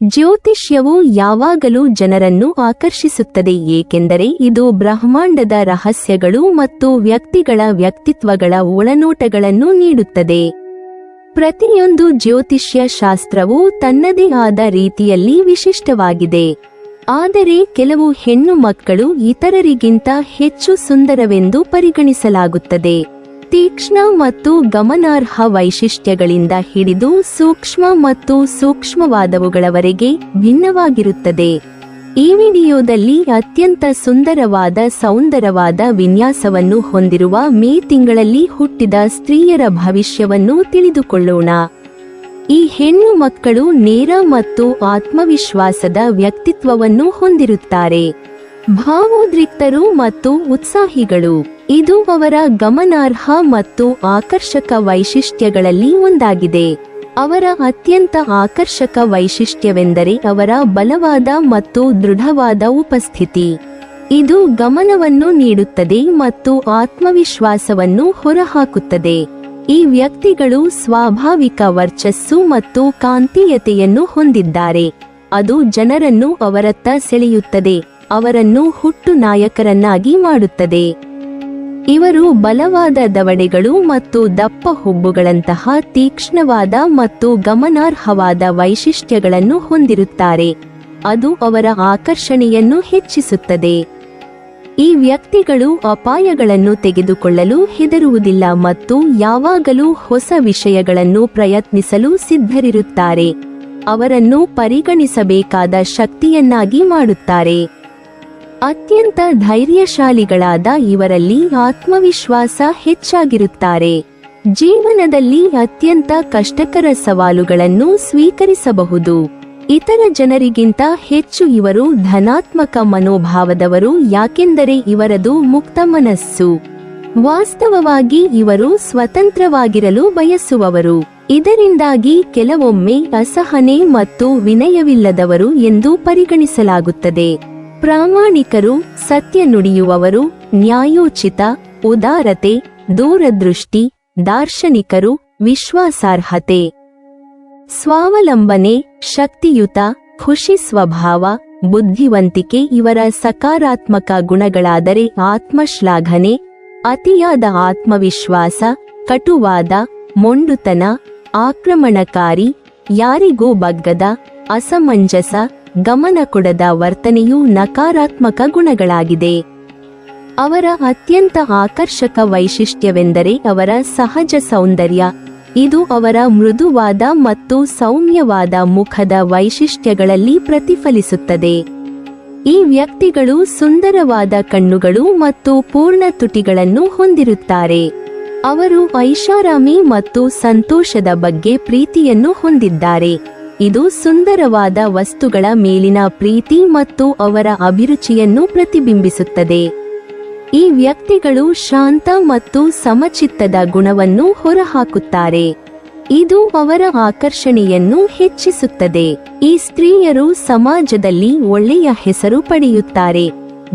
ಜ್ಯೋತಿಷ್ಯವು ಯಾವಾಗಲೂ ಜನರನ್ನು ಆಕರ್ಷಿಸುತ್ತದೆ, ಏಕೆಂದರೆ ಇದು ಬ್ರಹ್ಮಾಂಡದ ರಹಸ್ಯಗಳು ಮತ್ತು ವ್ಯಕ್ತಿಗಳ ವ್ಯಕ್ತಿತ್ವಗಳ ಒಳನೋಟಗಳನ್ನು ನೀಡುತ್ತದೆ. ಪ್ರತಿಯೊಂದು ಜ್ಯೋತಿಷ್ಯ ಶಾಸ್ತ್ರವು ತನ್ನದೇ ಆದ ರೀತಿಯಲ್ಲಿ ವಿಶಿಷ್ಟವಾಗಿದೆ. ಆದರೆ ಕೆಲವು ಹೆಣ್ಣು ಮಕ್ಕಳು ಇತರರಿಗಿಂತ ಹೆಚ್ಚು ಸುಂದರವೆಂದು ಪರಿಗಣಿಸಲಾಗುತ್ತದೆ. ತೀಕ್ಷ್ಣ ಮತ್ತು ಗಮನಾರ್ಹ ವೈಶಿಷ್ಟ್ಯಗಳಿಂದ ಹಿಡಿದು ಸೂಕ್ಷ್ಮ ಮತ್ತು ಸೂಕ್ಷ್ಮವಾದವುಗಳವರೆಗೆ ಭಿನ್ನವಾಗಿರುತ್ತದೆ. ಈ ವಿಡಿಯೋದಲ್ಲಿ ಅತ್ಯಂತ ಸುಂದರವಾದ ವಿನ್ಯಾಸವನ್ನು ಹೊಂದಿರುವ ಮೇ ತಿಂಗಳಲ್ಲಿ ಹುಟ್ಟಿದ ಸ್ತ್ರೀಯರ ಭವಿಷ್ಯವನ್ನು ತಿಳಿದುಕೊಳ್ಳೋಣ. ಈ ಹೆಣ್ಣು ಮಕ್ಕಳು ನೇರ ಮತ್ತು ಆತ್ಮವಿಶ್ವಾಸದ ವ್ಯಕ್ತಿತ್ವವನ್ನು ಹೊಂದಿರುತ್ತಾರೆ. ಭಾವೋದ್ರಿಕ್ತರು ಮತ್ತು ಉತ್ಸಾಹಿಗಳು. ಇದು ಅವರ ಗಮನಾರ್ಹ ಮತ್ತು ಆಕರ್ಷಕ ವೈಶಿಷ್ಟ್ಯಗಳಲ್ಲಿ ಒಂದಾಗಿದೆ. ಅವರ ಅತ್ಯಂತ ಆಕರ್ಷಕ ವೈಶಿಷ್ಟ್ಯವೆಂದರೆ ಅವರ ಬಲವಾದ ಮತ್ತು ದೃಢವಾದ ಉಪಸ್ಥಿತಿ. ಇದು ಗಮನವನ್ನು ನೀಡುತ್ತದೆ ಮತ್ತು ಆತ್ಮವಿಶ್ವಾಸವನ್ನು ಹೊರಹಾಕುತ್ತದೆ. ಈ ವ್ಯಕ್ತಿಗಳು ಸ್ವಾಭಾವಿಕ ವರ್ಚಸ್ಸು ಮತ್ತು ಕಾಂತೀಯತೆಯನ್ನು ಹೊಂದಿದ್ದಾರೆ. ಅದು ಜನರನ್ನು ಅವರತ್ತ ಸೆಳೆಯುತ್ತದೆ, ಅವರನ್ನು ಹುಟ್ಟು ನಾಯಕರನ್ನಾಗಿ ಮಾಡುತ್ತದೆ. ಇವರು ಬಲವಾದ ದವಡೆಗಳು ಮತ್ತು ದಪ್ಪ ಹುಬ್ಬುಗಳಂತಹ ತೀಕ್ಷ್ಣವಾದ ಮತ್ತು ಗಮನಾರ್ಹವಾದ ವೈಶಿಷ್ಟ್ಯಗಳನ್ನು ಹೊಂದಿರುತ್ತಾರೆ. ಅದು ಅವರ ಆಕರ್ಷಣೆಯನ್ನು ಹೆಚ್ಚಿಸುತ್ತದೆ. ಈ ವ್ಯಕ್ತಿಗಳು ಅಪಾಯಗಳನ್ನು ತೆಗೆದುಕೊಳ್ಳಲು ಹೆದರುವುದಿಲ್ಲ ಮತ್ತು ಯಾವಾಗಲೂ ಹೊಸ ವಿಷಯಗಳನ್ನು ಪ್ರಯತ್ನಿಸಲು ಸಿದ್ಧರಿರುತ್ತಾರೆ. ಅವರನ್ನು ಪರಿಗಣಿಸಬೇಕಾದ ಶಕ್ತಿಯನ್ನಾಗಿ ಮಾಡುತ್ತಾರೆ. ಅತ್ಯಂತ ಧೈರ್ಯಶಾಲಿಗಳಾದ ಇವರಲ್ಲಿ ಆತ್ಮವಿಶ್ವಾಸ ಹೆಚ್ಚಾಗಿರುತ್ತಾರೆ. ಜೀವನದಲ್ಲಿ ಅತ್ಯಂತ ಕಷ್ಟಕರ ಸವಾಲುಗಳನ್ನು ಸ್ವೀಕರಿಸಬಹುದು. ಇತರ ಜನರಿಗಿಂತ ಹೆಚ್ಚು ಇವರು ಧನಾತ್ಮಕ ಮನೋಭಾವದವರು, ಯಾಕೆಂದರೆ ಇವರದು ಮುಕ್ತ ಮನಸ್ಸು. ವಾಸ್ತವವಾಗಿ ಇವರು ಸ್ವತಂತ್ರವಾಗಿರಲು ಬಯಸುವವರು. ಇದರಿಂದಾಗಿ ಕೆಲವೊಮ್ಮೆ ಅಸಹನೆ ಮತ್ತು ವಿನಯವಿಲ್ಲದವರು ಎಂದು ಪರಿಗಣಿಸಲಾಗುತ್ತದೆ. ಪ್ರಾಮಾಣಿಕರು, ಸತ್ಯ ನುಡಿಯುವವರು, ನ್ಯಾಯೋಚಿತ, ಉದಾರತೆ, ದೂರದೃಷ್ಟಿ, ದಾರ್ಶನಿಕರು, ವಿಶ್ವಾಸಾರ್ಹತೆ. ಸ್ವಾವಲಂಬನೆ, ಶಕ್ತಿಯುತ, ಖುಷಿ ಸ್ವಭಾವ, ಬುದ್ಧಿವಂತಿಕೆ ಇವರ ಸಕಾರಾತ್ಮಕ ಗುಣಗಳಾದರೆ ಆತ್ಮಶ್ಲಾಘನೆ, ಅತಿಯಾದ ಆತ್ಮವಿಶ್ವಾಸ, ಕಟುವಾದ, ಮೊಂಡುತನ, ಆಕ್ರಮಣಕಾರಿ, ಯಾರಿಗೂ ಬಗ್ಗದ, ಅಸಮಂಜಸ, ಗಮನ ಕೊಡದ ವರ್ತನೆಯು ನಕಾರಾತ್ಮಕ ಗುಣಗಳಾಗಿದೆ. ಅವರ ಅತ್ಯಂತ ಆಕರ್ಷಕ ವೈಶಿಷ್ಟ್ಯವೆಂದರೆ ಅವರ ಸಹಜ ಸೌಂದರ್ಯ. ಇದು ಅವರ ಮೃದುವಾದ ಮತ್ತು ಸೌಮ್ಯವಾದ ಮುಖದ ವೈಶಿಷ್ಟ್ಯಗಳಲ್ಲಿ ಪ್ರತಿಫಲಿಸುತ್ತದೆ. ಈ ವ್ಯಕ್ತಿಗಳು ಸುಂದರವಾದ ಕಣ್ಣುಗಳು ಮತ್ತು ಪೂರ್ಣ ತುಟಿಗಳನ್ನು ಹೊಂದಿರುತ್ತಾರೆ. ಅವರು ಐಷಾರಾಮಿ ಮತ್ತು ಸಂತೋಷದ ಬಗ್ಗೆ ಪ್ರೀತಿಯನ್ನು ಹೊಂದಿದ್ದಾರೆ. ಇದು ಸುಂದರವಾದ ವಸ್ತುಗಳ ಮೇಲಿನ ಪ್ರೀತಿ ಮತ್ತು ಅವರ ಅಭಿರುಚಿಯನ್ನು ಪ್ರತಿಬಿಂಬಿಸುತ್ತದೆ. ಈ ವ್ಯಕ್ತಿಗಳು ಶಾಂತ ಮತ್ತು ಸಮಚಿತ್ತದ ಗುಣವನ್ನು ಹೊರಹಾಕುತ್ತಾರೆ. ಇದು ಅವರ ಆಕರ್ಷಣೆಯನ್ನು ಹೆಚ್ಚಿಸುತ್ತದೆ. ಈ ಸ್ತ್ರೀಯರು ಸಮಾಜದಲ್ಲಿ ಒಳ್ಳೆಯ ಹೆಸರು ಪಡೆಯುತ್ತಾರೆ.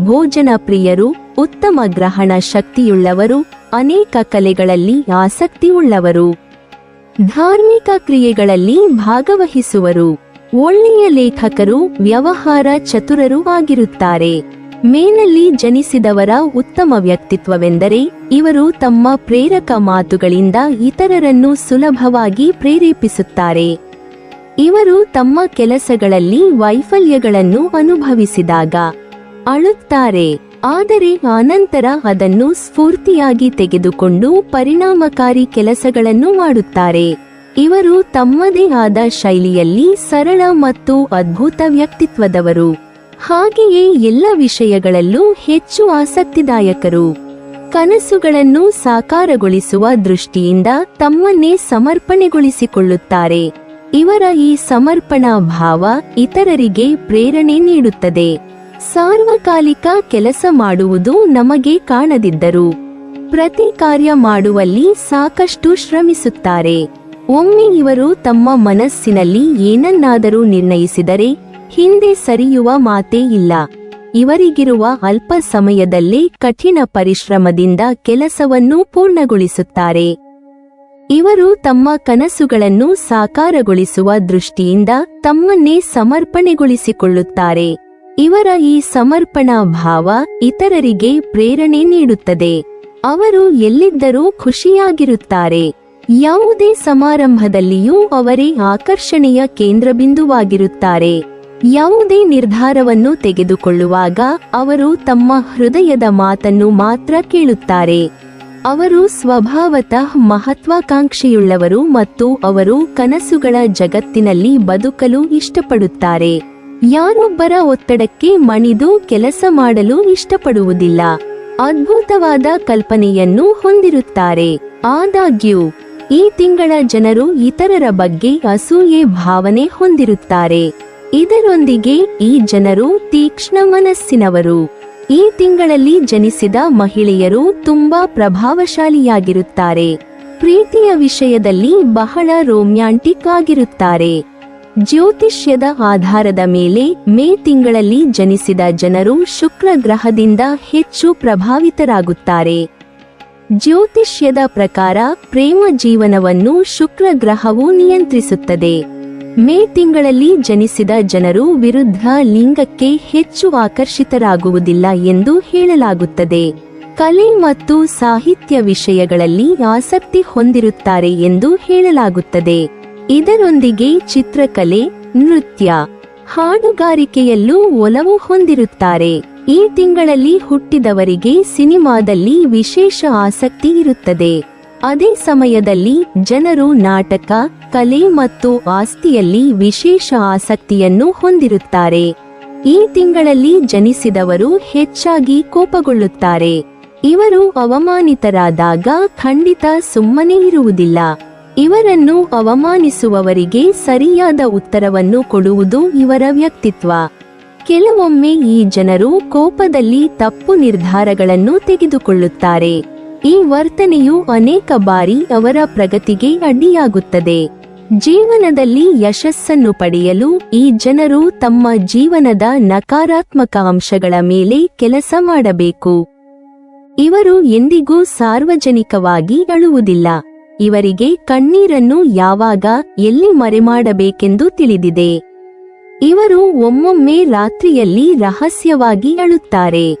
ಭೋಜನ ಪ್ರಿಯರು, ಉತ್ತಮ ಗ್ರಹಣ ಶಕ್ತಿಯುಳ್ಳವರು, ಅನೇಕ ಕಲೆಗಳಲ್ಲಿ ಆಸಕ್ತಿಯುಳ್ಳವರು, ಧಾರ್ಮಿಕ ಕ್ರಿಯೆಗಳಲ್ಲಿ ಭಾಗವಹಿಸುವರು, ಒಳ್ಳೆಯ ಲೇಖಕರು, ವ್ಯವಹಾರ ಚತುರರು ಆಗಿರುತ್ತಾರೆ. ಮೇನಲ್ಲಿ ಜನಿಸಿದವರ ಉತ್ತಮ ವ್ಯಕ್ತಿತ್ವವೆಂದರೆ ಇವರು ತಮ್ಮ ಪ್ರೇರಕ ಮಾತುಗಳಿಂದ ಇತರರನ್ನು ಸುಲಭವಾಗಿ ಪ್ರೇರೇಪಿಸುತ್ತಾರೆ. ಇವರು ತಮ್ಮ ಕೆಲಸಗಳಲ್ಲಿ ವೈಫಲ್ಯಗಳನ್ನು ಅನುಭವಿಸಿದಾಗ ಅಳುತ್ತಾರೆ, ಆದರೆ ಆನಂತರ ಅದನ್ನು ಸ್ಫೂರ್ತಿಯಾಗಿ ತೆಗೆದುಕೊಂಡು ಪರಿಣಾಮಕಾರಿ ಕೆಲಸಗಳನ್ನು ಮಾಡುತ್ತಾರೆ. ಇವರು ತಮ್ಮದೇ ಆದ ಶೈಲಿಯಲ್ಲಿ ಸರಳ ಮತ್ತು ಅದ್ಭುತ ವ್ಯಕ್ತಿತ್ವದವರು. ಹಾಗೆಯೇ ಎಲ್ಲ ವಿಷಯಗಳಲ್ಲೂ ಹೆಚ್ಚು ಆಸಕ್ತಿದಾಯಕರು. ಕನಸುಗಳನ್ನು ಸಾಕಾರಗೊಳಿಸುವ ದೃಷ್ಟಿಯಿಂದ ತಮ್ಮನ್ನೇ ಸಮರ್ಪಣೆಗೊಳಿಸಿಕೊಳ್ಳುತ್ತಾರೆ. ಇವರ ಈ ಸಮರ್ಪಣಾ ಭಾವ ಇತರರಿಗೆ ಪ್ರೇರಣೆ ನೀಡುತ್ತದೆ. ಸಾರ್ವಕಾಲಿಕ ಕೆಲಸ ಮಾಡುವುದು ನಮಗೆ ಕಾಣದಿದ್ದರು ಪ್ರತಿ ಕಾರ್ಯ ಮಾಡುವಲ್ಲಿ ಸಾಕಷ್ಟು ಶ್ರಮಿಸುತ್ತಾರೆ. ಒಮ್ಮೆ ಇವರು ತಮ್ಮ ಮನಸ್ಸಿನಲ್ಲಿ ಏನನ್ನಾದರೂ ನಿರ್ಣಯಿಸಿದರೆ ಹಿಂದೆ ಸರಿಯುವ ಮಾತೇ ಇಲ್ಲ. ಇವರಿಗಿರುವ ಅಲ್ಪ ಸಮಯದಲ್ಲೇ ಕಠಿಣ ಪರಿಶ್ರಮದಿಂದ ಕೆಲಸವನ್ನು ಪೂರ್ಣಗೊಳಿಸುತ್ತಾರೆ. ಇವರು ತಮ್ಮ ಕನಸುಗಳನ್ನು ಸಾಕಾರಗೊಳಿಸುವ ದೃಷ್ಟಿಯಿಂದ ತಮ್ಮನ್ನೇ ಸಮರ್ಪಣೆಗೊಳಿಸಿಕೊಳ್ಳುತ್ತಾರೆ. ಇವರ ಈ ಸಮರ್ಪಣಾ ಭಾವ ಇತರರಿಗೆ ಪ್ರೇರಣೆ ನೀಡುತ್ತದೆ. ಅವರು ಎಲ್ಲಿದ್ದರೂ ಖುಷಿಯಾಗಿರುತ್ತಾರೆ. ಯಾವುದೇ ಸಮಾರಂಭದಲ್ಲಿಯೂ ಅವರೇ ಆಕರ್ಷಣೆಯ ಕೇಂದ್ರಬಿಂದುವಾಗಿರುತ್ತಾರೆ. ಯಾವುದೇ ನಿರ್ಧಾರವನ್ನು ತೆಗೆದುಕೊಳ್ಳುವಾಗ ಅವರು ತಮ್ಮ ಹೃದಯದ ಮಾತನ್ನು ಮಾತ್ರ ಕೇಳುತ್ತಾರೆ. ಅವರು ಸ್ವಭಾವತಃ ಮಹತ್ವಾಕಾಂಕ್ಷೆಯುಳ್ಳವರು ಮತ್ತು ಅವರು ಕನಸುಗಳ ಜಗತ್ತಿನಲ್ಲಿ ಬದುಕಲು ಇಷ್ಟಪಡುತ್ತಾರೆ. ಯಾರೊಬ್ಬರ ಒತ್ತಡಕ್ಕೆ ಮಣಿದು ಕೆಲಸ ಮಾಡಲು ಇಷ್ಟಪಡುವುದಿಲ್ಲ. ಅದ್ಭುತವಾದ ಕಲ್ಪನೆಯನ್ನು ಹೊಂದಿರುತ್ತಾರೆ. ಆದಾಗ್ಯೂ ಈ ತಿಂಗಳ ಜನರು ಇತರರ ಬಗ್ಗೆ ಅಸೂಯೆ ಭಾವನೆ ಹೊಂದಿರುತ್ತಾರೆ. ಇದರೊಂದಿಗೆ ಈ ಜನರು ತೀಕ್ಷ್ಣ ಮನಸ್ಸಿನವರು. ಈ ತಿಂಗಳಲ್ಲಿ ಜನಿಸಿದ ಮಹಿಳೆಯರು ತುಂಬಾ ಪ್ರಭಾವಶಾಲಿಯಾಗಿರುತ್ತಾರೆ. ಪ್ರೀತಿಯ ವಿಷಯದಲ್ಲಿ ಬಹಳ ರೊಮ್ಯಾಂಟಿಕ್ ಆಗಿರುತ್ತಾರೆ. ಜ್ಯೋತಿಷ್ಯದ ಆಧಾರದ ಮೇಲೆ ಮೇ ತಿಂಗಳಲ್ಲಿ ಜನಿಸಿದ ಜನರು ಶುಕ್ರ ಗ್ರಹದಿಂದ ಹೆಚ್ಚು ಪ್ರಭಾವಿತರಾಗುತ್ತಾರೆ. ಜ್ಯೋತಿಷ್ಯದ ಪ್ರಕಾರ ಪ್ರೇಮ ಜೀವನವನ್ನು ಶುಕ್ರ ಗ್ರಹವು ನಿಯಂತ್ರಿಸುತ್ತದೆ. ಮೇ ತಿಂಗಳಲ್ಲಿ ಜನಿಸಿದ ಜನರು ವಿರುದ್ಧ ಲಿಂಗಕ್ಕೆ ಹೆಚ್ಚು ಆಕರ್ಷಿತರಾಗುವುದಿಲ್ಲ ಎಂದು ಹೇಳಲಾಗುತ್ತದೆ. ಕಲೆ ಮತ್ತು ಸಾಹಿತ್ಯ ವಿಷಯಗಳಲ್ಲಿ ಆಸಕ್ತಿ ಹೊಂದಿರುತ್ತಾರೆ ಎಂದು ಹೇಳಲಾಗುತ್ತದೆ. ಇದರೊಂದಿಗೆ ಚಿತ್ರಕಲೆ, ನೃತ್ಯ, ಹಾಡುಗಾರಿಕೆಯಲ್ಲೂ ಒಲವು ಹೊಂದಿರುತ್ತಾರೆ. ಈ ತಿಂಗಳಲ್ಲಿ ಹುಟ್ಟಿದವರಿಗೆ ಸಿನಿಮಾದಲ್ಲಿ ವಿಶೇಷ ಆಸಕ್ತಿ ಇರುತ್ತದೆ. ಅದೇ ಸಮಯದಲ್ಲಿ ಜನರು ನಾಟಕ, ಕಲೆ ಮತ್ತು ಆಸ್ತಿಯಲ್ಲಿ ವಿಶೇಷ ಆಸಕ್ತಿಯನ್ನು ಹೊಂದಿರುತ್ತಾರೆ. ಈ ತಿಂಗಳಲ್ಲಿ ಜನಿಸಿದವರು ಹೆಚ್ಚಾಗಿ ಕೋಪಗೊಳ್ಳುತ್ತಾರೆ. ಇವರು ಅವಮಾನಿತರಾದಾಗ ಖಂಡಿತ ಸುಮ್ಮನೆ ಇರುವುದಿಲ್ಲ. ಇವರನ್ನು ಅವಮಾನಿಸುವವರಿಗೆ ಸರಿಯಾದ ಉತ್ತರವನ್ನು ಕೊಡುವುದು ಇವರ ವ್ಯಕ್ತಿತ್ವ. ಕೆಲವೊಮ್ಮೆ ಈ ಜನರು ಕೋಪದಲ್ಲಿ ತಪ್ಪು ನಿರ್ಧಾರಗಳನ್ನು ತೆಗೆದುಕೊಳ್ಳುತ್ತಾರೆ. ಈ ವರ್ತನೆಯು ಅನೇಕ ಬಾರಿ ಅವರ ಪ್ರಗತಿಗೆ ಅಡ್ಡಿಯಾಗುತ್ತದೆ. ಜೀವನದಲ್ಲಿ ಯಶಸ್ಸನ್ನು ಪಡೆಯಲು ಈ ಜನರು ತಮ್ಮ ಜೀವನದ ನಕಾರಾತ್ಮಕ ಅಂಶಗಳ ಮೇಲೆ ಕೆಲಸ ಮಾಡಬೇಕು. ಇವರು ಎಂದಿಗೂ ಸಾರ್ವಜನಿಕವಾಗಿ ಅಳುವುದಿಲ್ಲ. ಇವರಿಗೆ ಕಣ್ಣೀರನ್ನು ಯಾವಾಗ ಎಲ್ಲಿ ಮರೆಮಾಡಬೇಕೆಂದು ತಿಳಿದಿದೆ. ಇವರು ಒಮ್ಮೊಮ್ಮೆ ರಾತ್ರಿಯಲ್ಲಿ ರಹಸ್ಯವಾಗಿ ಅಳುತ್ತಾರೆ.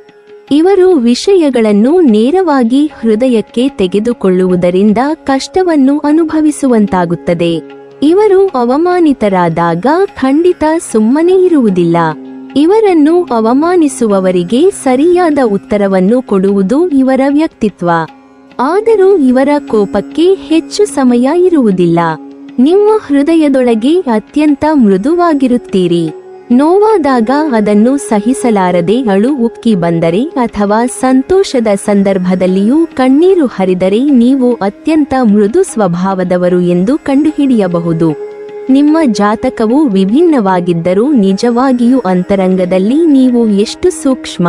ಇವರು ವಿಷಯಗಳನ್ನು ನೇರವಾಗಿ ಹೃದಯಕ್ಕೆ ತೆಗೆದುಕೊಳ್ಳುವುದರಿಂದ ಕಷ್ಟವನ್ನು ಅನುಭವಿಸುವಂತಾಗುತ್ತದೆ. ಇವರು ಅವಮಾನಿತರಾದಾಗ ಖಂಡಿತ ಸುಮ್ಮನೆ ಇರುವುದಿಲ್ಲ. ಇವರನ್ನು ಅವಮಾನಿಸುವವರಿಗೆ ಸರಿಯಾದ ಉತ್ತರವನ್ನು ಕೊಡುವುದು ಇವರ ವ್ಯಕ್ತಿತ್ವ. ಆದರೂ ಇವರ ಕೋಪಕ್ಕೆ ಹೆಚ್ಚು ಸಮಯ ಇರುವುದಿಲ್ಲ. ನಿಮ್ಮ ಹೃದಯದೊಳಗೆ ಅತ್ಯಂತ ಮೃದುವಾಗಿರುತ್ತೀರಿ. ನೋವಾದಾಗ ಅದನ್ನು ಸಹಿಸಲಾರದೆ ಅಳು ಉಕ್ಕಿ ಬಂದರೆ ಅಥವಾ ಸಂತೋಷದ ಸಂದರ್ಭದಲ್ಲಿಯೂ ಕಣ್ಣೀರು ಹರಿದರೆ ನೀವು ಅತ್ಯಂತ ಮೃದು ಸ್ವಭಾವದವರು ಎಂದು ಕಂಡುಹಿಡಿಯಬಹುದು. ನಿಮ್ಮ ಜಾತಕವು ವಿಭಿನ್ನವಾಗಿದ್ದರೂ ನಿಜವಾಗಿಯೂ ಅಂತರಂಗದಲ್ಲಿ ನೀವು ಎಷ್ಟು ಸೂಕ್ಷ್ಮ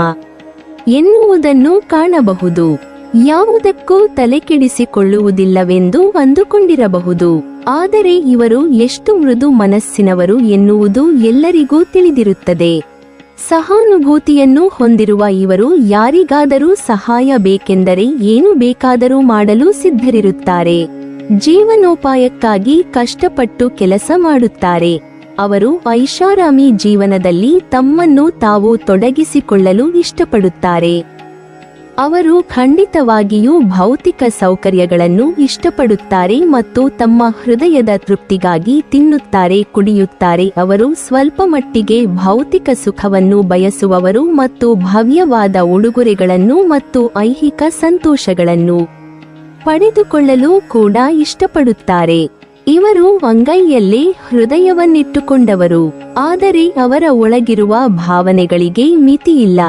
ಎನ್ನುವುದನ್ನು ಕಾಣಬಹುದು. ಯಾವುದಕ್ಕೂ ತಲೆಕೆಡಿಸಿಕೊಳ್ಳುವುದಿಲ್ಲವೆಂದು ಅಂದುಕೊಂಡಿರಬಹುದು. ಆದರೆ ಇವರು ಎಷ್ಟು ಮೃದು ಮನಸ್ಸಿನವರು ಎನ್ನುವುದು ಎಲ್ಲರಿಗೂ ತಿಳಿದಿರುತ್ತದೆ. ಸಹಾನುಭೂತಿಯನ್ನು ಹೊಂದಿರುವ ಇವರು ಯಾರಿಗಾದರೂ ಸಹಾಯ ಬೇಕೆಂದರೆ ಏನು ಬೇಕಾದರೂ ಮಾಡಲು ಸಿದ್ಧರಿರುತ್ತಾರೆ. ಜೀವನೋಪಾಯಕ್ಕಾಗಿ ಕಷ್ಟಪಟ್ಟು ಕೆಲಸ ಮಾಡುತ್ತಾರೆ. ಅವರು ಐಷಾರಾಮಿ ಜೀವನದಲ್ಲಿ ತಮ್ಮನ್ನು ತಾವು ತೊಡಗಿಸಿಕೊಳ್ಳಲು ಇಷ್ಟಪಡುತ್ತಾರೆ. ಅವರು ಖಂಡಿತವಾಗಿಯೂ ಭೌತಿಕ ಸೌಕರ್ಯಗಳನ್ನು ಇಷ್ಟಪಡುತ್ತಾರೆ ಮತ್ತು ತಮ್ಮ ಹೃದಯದ ತೃಪ್ತಿಗಾಗಿ ತಿನ್ನುತ್ತಾರೆ, ಕುಡಿಯುತ್ತಾರೆ. ಅವರು ಸ್ವಲ್ಪ ಮಟ್ಟಿಗೆ ಭೌತಿಕ ಸುಖವನ್ನು ಬಯಸುವವರು ಮತ್ತು ಭವ್ಯವಾದ ಉಡುಗೊರೆಗಳನ್ನು ಮತ್ತು ಐಹಿಕ ಸಂತೋಷಗಳನ್ನು ಪಡೆದುಕೊಳ್ಳಲು ಕೂಡ ಇಷ್ಟಪಡುತ್ತಾರೆ. ಇವರು ಅಂಗೈಯಲ್ಲೇ ಹೃದಯವನ್ನಿಟ್ಟುಕೊಂಡವರು. ಆದರೆ ಅವರ ಒಳಗಿರುವ ಭಾವನೆಗಳಿಗೆ ಮಿತಿಯಿಲ್ಲ.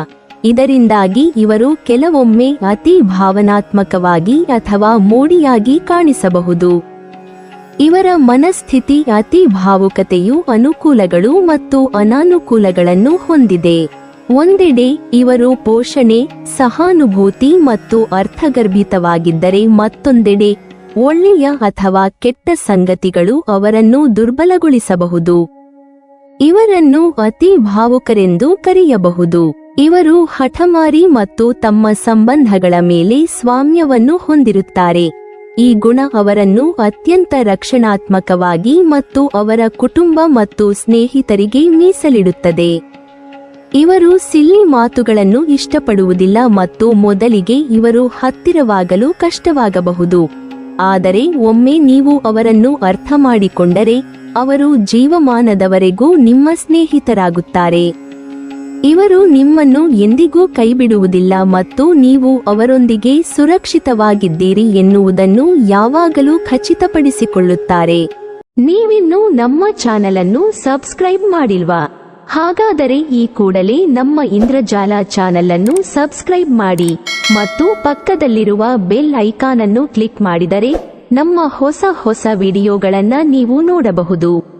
ಇದರಿಂದಾಗಿ ಇವರು ಕೆಲವೊಮ್ಮೆ ಅತಿ ಭಾವನಾತ್ಮಕವಾಗಿ ಅಥವಾ ಮೋಡಿಯಾಗಿ ಕಾಣಿಸಬಹುದು. ಇವರ ಮನಸ್ಥಿತಿ ಅತಿ ಭಾವುಕತೆಯು ಅನುಕೂಲಗಳು ಮತ್ತು ಅನಾನುಕೂಲಗಳನ್ನು ಹೊಂದಿದೆ. ಒಂದೆಡೆ ಇವರು ಪೋಷಣೆ, ಸಹಾನುಭೂತಿ ಮತ್ತು ಅರ್ಥಗರ್ಭಿತವಾಗಿದ್ದರೆ ಮತ್ತೊಂದೆಡೆ ಒಳ್ಳೆಯ ಅಥವಾ ಕೆಟ್ಟ ಸಂಗತಿಗಳು ಅವರನ್ನು ದುರ್ಬಲಗೊಳಿಸಬಹುದು. ಇವರನ್ನು ಅತಿ ಭಾವುಕರೆಂದು ಕರೆಯಬಹುದು. ಇವರು ಹಠಮಾರಿ ಮತ್ತು ತಮ್ಮ ಸಂಬಂಧಗಳ ಮೇಲೆ ಸ್ವಾಮ್ಯವನ್ನು ಹೊಂದಿರುತ್ತಾರೆ. ಈ ಗುಣ ಅವರನ್ನು ಅತ್ಯಂತ ರಕ್ಷಣಾತ್ಮಕವಾಗಿ ಮತ್ತು ಅವರ ಕುಟುಂಬ ಮತ್ತು ಸ್ನೇಹಿತರಿಗೆ ಮೀಸಲಿಡುತ್ತದೆ. ಇವರು ಸಿಲ್ಲಿ ಮಾತುಗಳನ್ನು ಇಷ್ಟಪಡುವುದಿಲ್ಲ ಮತ್ತು ಮೊದಲಿಗೆ ಇವರು ಹತ್ತಿರವಾಗಲು ಕಷ್ಟವಾಗಬಹುದು. ಆದರೆ ಒಮ್ಮೆ ನೀವು ಅವರನ್ನು ಅರ್ಥ ಮಾಡಿಕೊಂಡರೆ ಅವರು ಜೀವಮಾನದವರೆಗೂ ನಿಮ್ಮ ಸ್ನೇಹಿತರಾಗುತ್ತಾರೆ. ಇವರು ನಿಮ್ಮನ್ನು ಎಂದಿಗೂ ಕೈಬಿಡುವುದಿಲ್ಲ ಮತ್ತು ನೀವು ಅವರೊಂದಿಗೆ ಸುರಕ್ಷಿತವಾಗಿದ್ದೀರಿ ಎನ್ನುವುದನ್ನು ಯಾವಾಗಲೂ ಖಚಿತಪಡಿಸಿಕೊಳ್ಳುತ್ತಾರೆ. ನೀವಿನ್ನೂ ನಮ್ಮ ಚಾನೆಲ್ ಅನ್ನು ಸಬ್ಸ್ಕ್ರೈಬ್ ಮಾಡಿಲ್ವಾ? ಹಾಗಾದರೆ ಈ ಕೂಡಲೇ ನಮ್ಮ ಇಂದ್ರಜಾಲ ಚಾನೆಲ್ ಅನ್ನು ಸಬ್ಸ್ಕ್ರೈಬ್ ಮಾಡಿ ಮತ್ತು ಪಕ್ಕದಲ್ಲಿರುವ ಬೆಲ್ ಐಕಾನ್ ಅನ್ನು ಕ್ಲಿಕ್ ಮಾಡಿದರೆ ನಮ್ಮ ಹೊಸ ವಿಡಿಯೋಗಳನ್ನು ನೀವು ನೋಡಬಹುದು.